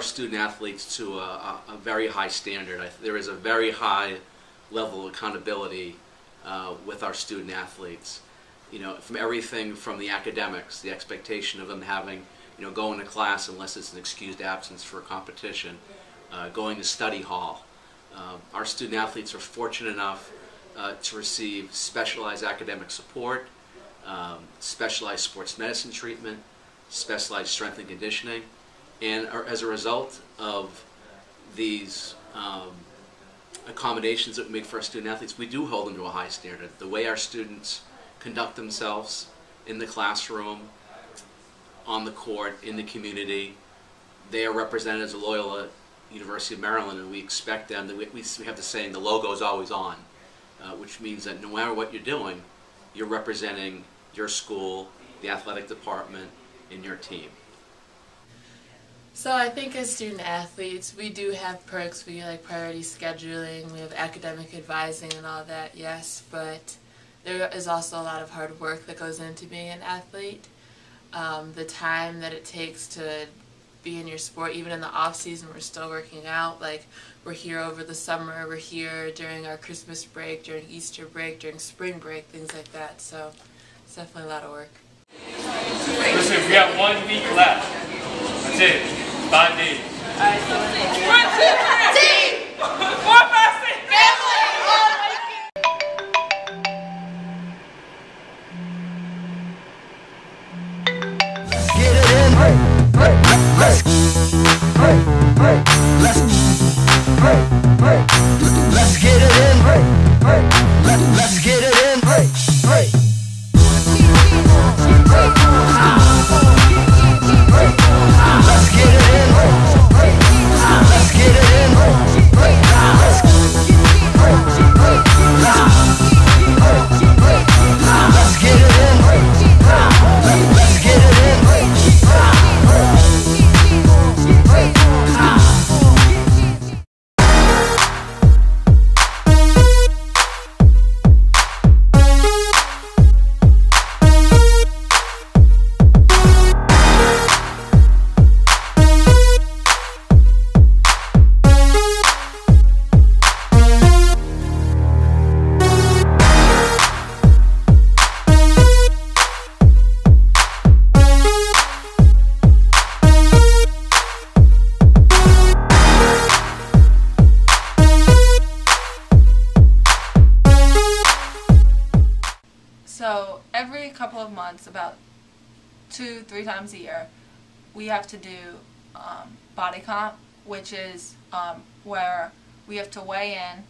our student athletes to a very high standard. There is a very high level of accountability with our student athletes. From everything from the academics, the expectation of them having, going to class unless it's an excused absence for a competition, going to study hall. Our student athletes are fortunate enough to receive specialized academic support, specialized sports medicine treatment, specialized strength and conditioning, and as a result of these accommodations that we make for our student athletes, we do hold them to a high standard. The way our students conduct themselves in the classroom, on the court, in the community, they are represented as a Loyola University of Maryland, and we expect them, we have the saying, the logo is always on, which means that no matter what you're doing, you're representing your school, the athletic department, and your team. So I think as student athletes, we do have perks. We like priority scheduling, we have academic advising and all that, yes, but there is also a lot of hard work that goes into being an athlete. The time that it takes to be in your sport, even in the off season, we're still working out. Like, we're here over the summer, we're here during our Christmas break, during Easter break, during spring break, things like that. So it's definitely a lot of work. Listen, we got 1 week left. That's it. 5 days. Alright, so 1, 2, 3, team! 4, 5, 6, family! Let's get it in. Let's get it in. Let's get it in. So every couple of months, about 2-3 times a year, we have to do body comp, which is where we have to weigh in,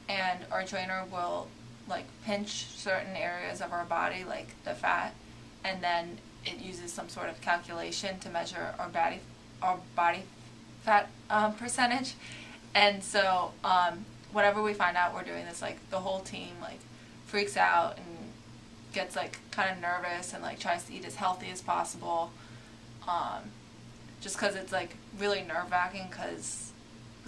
and our trainer will pinch certain areas of our body, like the fat, and then it uses some sort of calculation to measure our body fat percentage. And so whenever we find out we're doing this, the whole team freaks out and gets kind of nervous and tries to eat as healthy as possible, just because it's really nerve-wracking, because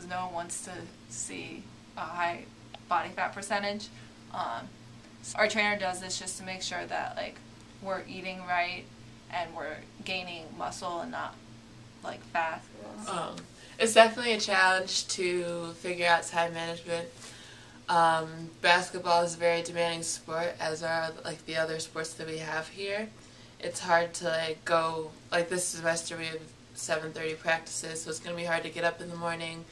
no one wants to see a high body fat percentage. Our trainer does this just to make sure that we're eating right and we're gaining muscle and not fat. It's definitely a challenge to figure out time management. Basketball is a very demanding sport, as are the other sports that we have here. It's hard to go, this semester we have 7:30 practices, so it's going to be hard to get up in the morning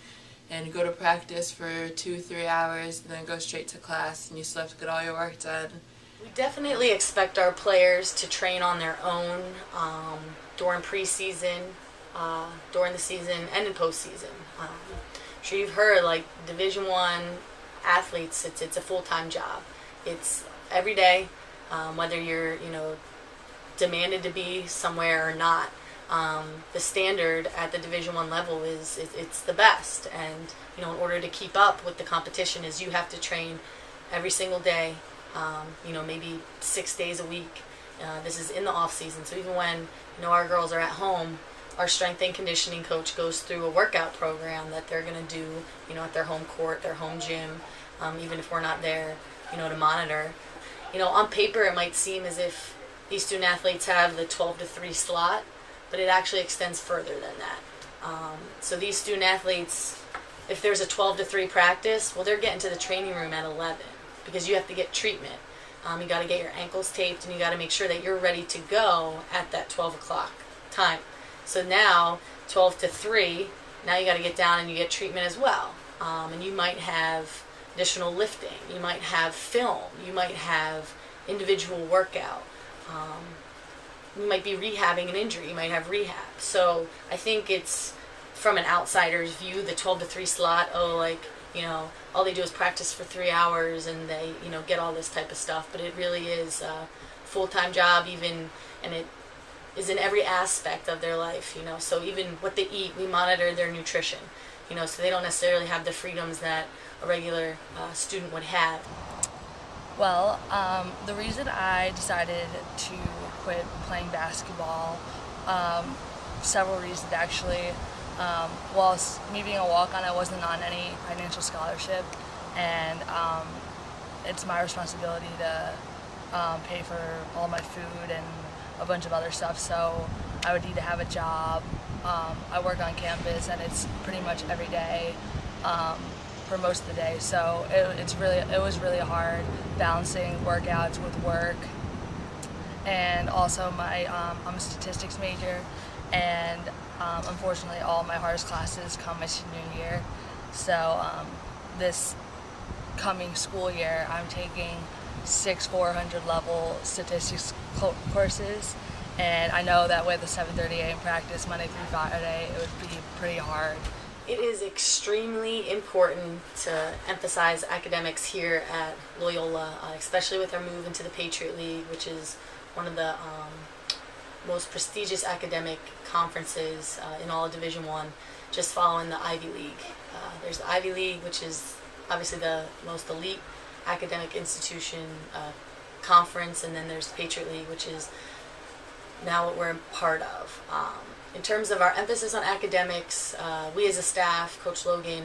and go to practice for 2-3 hours and then go straight to class, and you still have to get all your work done. We definitely expect our players to train on their own during preseason, during the season, and in postseason. I'm sure you've heard, Division I athletes, it's a full-time job. It's every day, whether you're demanded to be somewhere or not. The standard at the Division I level it's the best, and in order to keep up with the competition, is you have to train every single day, maybe 6 days a week. This is in the off season, so even when our girls are at home, our strength and conditioning coach goes through a workout program that they're going to do at their home court, their home gym, even if we're not there to monitor. On paper it might seem as if these student athletes have the 12 to 3 slot, but it actually extends further than that. So these student athletes, if there's a 12 to 3 practice, well, they're getting to the training room at 11 because you have to get treatment. You got to get your ankles taped, and you got to make sure that you're ready to go at that 12 o'clock time. So now, 12 to 3, now you got to get down and you get treatment as well. And you might have additional lifting. You might have film. You might have individual workout. You might be rehabbing an injury. You might have rehab. So I think it's, from an outsider's view, the 12 to 3 slot, all they do is practice for 3 hours and they, get all this type of stuff. But it really is a full-time job, and it is in every aspect of their life, So even what they eat, we monitor their nutrition, so they don't necessarily have the freedoms that a regular student would have. Well, the reason I decided to quit playing basketball, several reasons actually. Me being a walk-on, I wasn't on any financial scholarship, and it's my responsibility to pay for all my food and a bunch of other stuff, so I would need to have a job. I work on campus, and it's pretty much every day for most of the day, so it was really hard balancing workouts with work. And also I'm a statistics major, and unfortunately all my hardest classes come my senior year. So this coming school year I'm taking 6 400 level statistics courses, and I know that with a 7:30 a.m. practice Monday through Friday it would be pretty hard. It is extremely important to emphasize academics here at Loyola, especially with our move into the Patriot League, which is one of the most prestigious academic conferences in all of Division I, just following the Ivy League. There's the Ivy League, which is obviously the most elite academic institution conference, and then there's the Patriot League, which is now what we're a part of. In terms of our emphasis on academics, we as a staff, Coach Logan,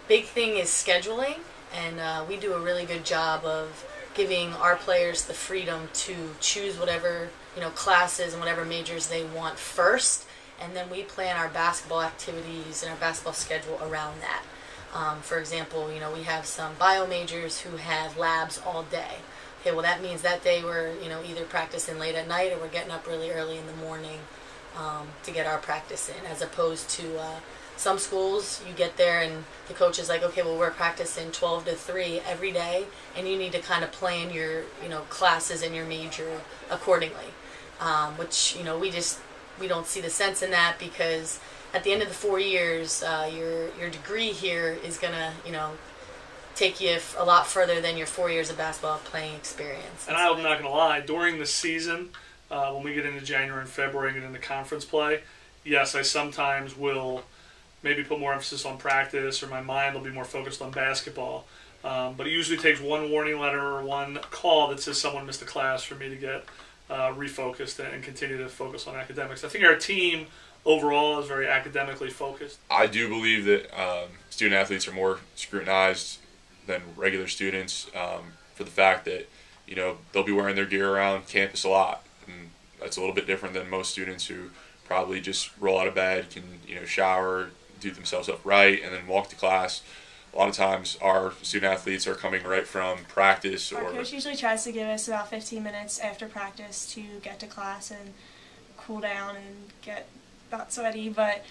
big thing is scheduling, and we do a really good job of giving our players the freedom to choose whatever classes and whatever majors they want first, and then we plan our basketball activities and our basketball schedule around that. For example, we have some bio majors who have labs all day. Okay, well that means that day we're either practicing late at night or we're getting up really early in the morning to get our practice in, as opposed to some schools, you get there and the coach is like, okay, well we're practicing 12 to 3 every day, and you need to kind of plan your classes and your major accordingly, which we don't see the sense in that, because at the end of the 4 years, your degree here is gonna take you a lot further than your 4 years of basketball playing experience. And I'm not gonna lie, during the season, when we get into January and February and get into conference play, yes, I sometimes will maybe put more emphasis on practice, or my mind will be more focused on basketball. But it usually takes one warning letter or one call that says someone missed a class for me to get refocused and continue to focus on academics. I think our team overall is very academically focused. I do believe that student athletes are more scrutinized than regular students for the fact that they'll be wearing their gear around campus a lot, and that's a little bit different than most students who probably just roll out of bed, can shower, do themselves up right, and then walk to class. A lot of times our student athletes are coming right from practice. Our coach usually tries to give us about 15 minutes after practice to get to class and cool down and get not sweaty, but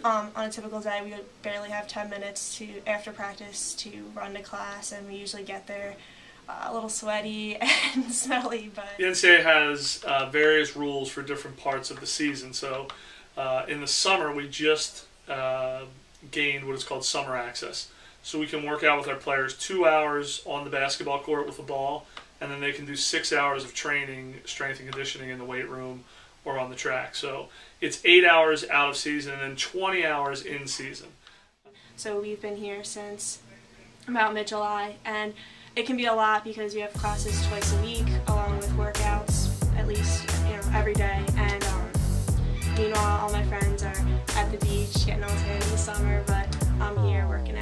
on a typical day we would barely have 10 minutes after practice to run to class, and we usually get there a little sweaty and smelly. But the NCAA has various rules for different parts of the season. So in the summer we just gained what is called summer access. So we can work out with our players 2 hours on the basketball court with the ball, and then they can do 6 hours of training, strength and conditioning in the weight room or on the track. So it's 8 hours out of season and then 20 hours in season. So we've been here since about mid-July, and it can be a lot because you have classes twice a week along with workouts at least every day. And meanwhile, all my friends are at the beach getting all tan in the summer, but I'm here working out.